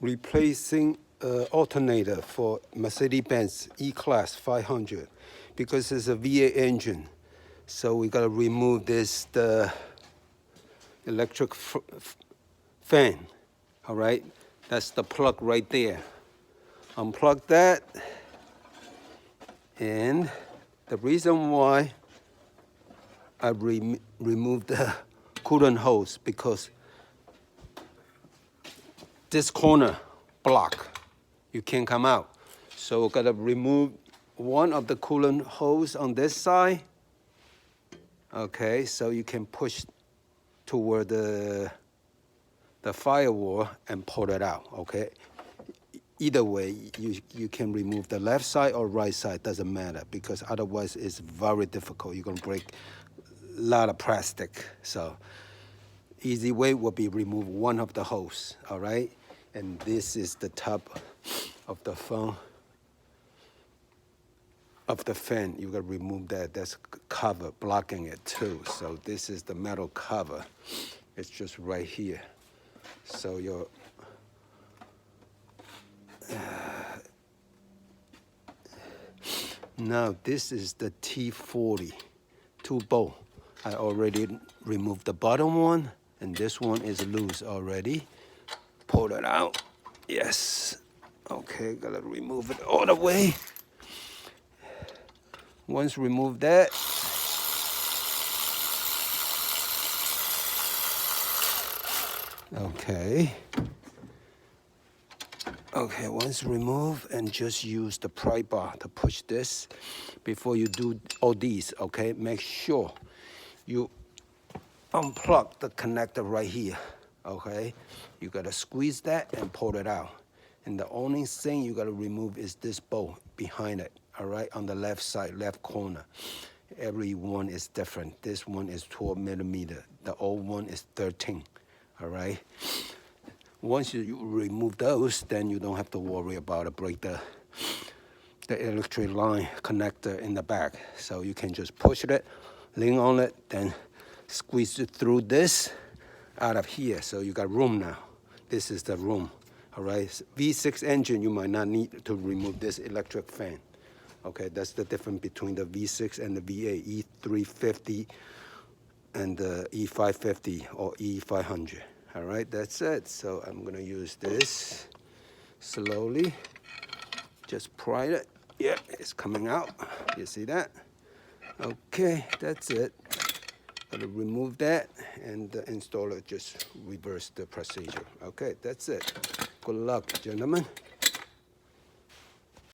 replacing alternator for Benz E500 because it's a V8 engine. So we gotta remove the electric fan. All right, that's the plug right there. Unplug that, and the reason why I removed the coolant hose because this corner block, you can't come out. So we're gonna remove one of the coolant hose on this side. Okay, so you can push toward the firewall and pull it out. Okay, either way, you can remove the left side or right side, doesn't matter, because otherwise it's very difficult. You're gonna break a lot of plastic. So easy way will be remove one of the hose. All right, and this is the top of the phone of the fan. You gotta remove that. That's cover blocking it too. So this is the metal cover. It's just right here. So your now this is the T40 2 bolt. I already removed the bottom one, and this one is loose already. Pull it out. Yes. Okay, gotta remove it all the way. Once remove that, okay, once remove, and just use the pry bar to push this. Before you do all these, okay, make sure you unplug the connector right here. Okay, you gotta squeeze that and pull it out, and the only thing you gotta remove is this bolt behind it. All right, on the left side, left corner. Every one is different. This one is 12 millimeter. The old one is 13. All right. Once you remove those, then you don't have to worry about it. Break the electric line connector in the back. So you can just push it, lean on it, then squeeze it through this out of here. So you got room now. This is the room. All right. V6 engine, you might not need to remove this electric fan. Okay, that's the difference between the V6 and the V8, E350 and the E550 or E500. All right, that's it. So I'm gonna use this slowly. Just pry it. Yeah, it's coming out. You see that? Okay, that's it. Gotta remove that, and the installer just reverse the procedure. Okay, that's it. Good luck, gentlemen.